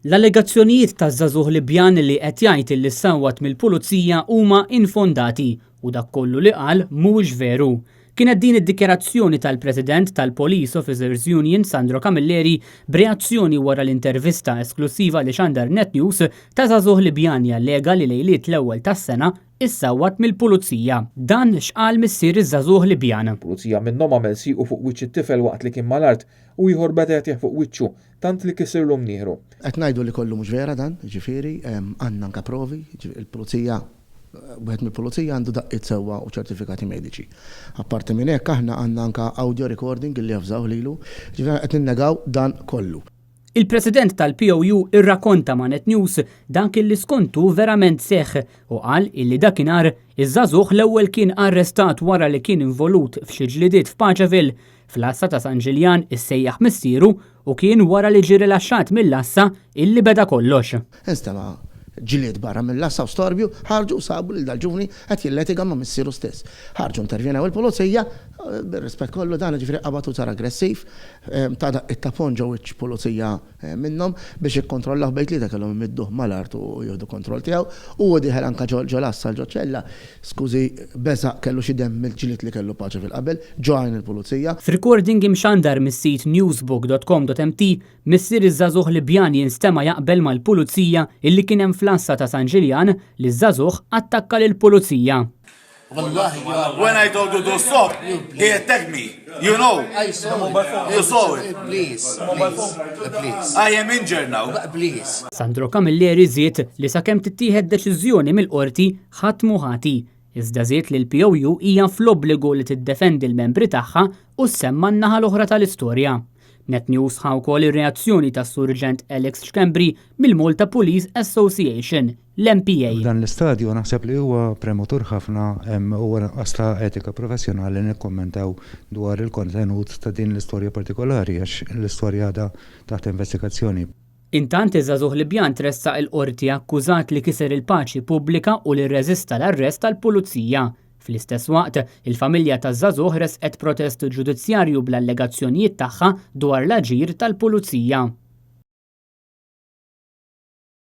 L-allegazzjonijiet taż-żagħżugħ Libjan li qed jgħid li ssawwat mill-pulizija huma infondati u dak kollu li qal mhuwiex veru. Kienet din id-dikjarazzjoni tal-President tal-Police Officers Union Sandro Camilleri b'reazzjoni wara l-intervista esklusiva li xandar Net News ta' żagħżugħ Libjan allega li lejliet l-ewwel tas-sena issawwat mill-pulizija. Dan x'qal missier iż-żagħżugħ Libjan. Pulizija minnhom għamel siequ fuq wiċċ it-tifel waqt li kien mal-art u ieħor beda jagħtih fuq wiċċu tant li kisirlhom nieħru. Qed ngħidu li kollu mhux vera dan, ġifieri għandna anke provi, il-pulizija wieħed mill-pulizija għandu daqqiet sewwa u ċertifikati mediċi. Apparti minn hekk aħna għandna anke audio recording li jafżaw lilu, ġifieri qed ninnegaw dan kollu. Il-President tal-POU irrakkonta ma' Net News dak illi skontu verament seħħ u qal illi dakinhar iż-żagħżugħ l-ewwel kien arrestat wara li kien involut f'xi ġlidiet f'Paċeville fl-Assa ta' San Ġiljan issejjaħ missieru u kien wara li ġie rilaxxat mill-Assa illi beda kollox. Instama' ġilied barra mill-Assa u storbju, ħarġu sabu li dal-ġuvni qed jilletiga ma' missieru stess. Ħarġu intervjenew il-pulizija, bir-rispett kollu dan ġifieri qabatu sar aggressiv, ta' it-tapon ġew iċ-pulizija minnhom biex ikkontrollaw bejt li kellhom imidduh mal-art u jieħdu kontroll tiegħu u diħel anke ġol-Assa l-ġoċella. Skużi, beża kellu xi demm mill-ġilied li kellu paċi fil-qabel, ġojn il-pulizija. F'recording imxandar mis-sit newsbook.com.mt missier iż-żagħżugħ Libjan jinstema' jaqbel mal-pulizija illi kien hemm fl-Assa ta' San Ġiljan li ż-żagħżugħ attakka lill-pulizija. When I told you to stop, he attacked me. You know. I saw it. You saw it. Please. I am injured now. Please. Sandro Camilleri żied li sakemm tittieħed deċiżjoni mill-qorti ħadd mhu ħati. Iżda żied li l-POU hija fl-obbligu li tiddefendi l-membri tagħha u semma n-naħa l-oħra tal-istorja. Net News ħa wkoll ir-reazzjoni tas-Surġent Alex Xkembri mill-Malta Police Association, l-MPA. Dan l-istadju naħseb li huwa prematur ħafna huwa qasta etika professjonali nikkommentaw dwar il-kontenut ta' din l-istorja partikolari għax l-istorja għadha taħt investigazzjoni. Intant iż-żagħżugħ Libjan tressaq il-qorti akkużat li kiser il-paċi pubblika u li rreżista l-arrest tal-pulizija. Fl-istess waqt, il-familja taż-żagħżugħ resqet protest ġudizzjarju bl-allegazzjonijiet tagħha dwar l-aġir tal-pulizija.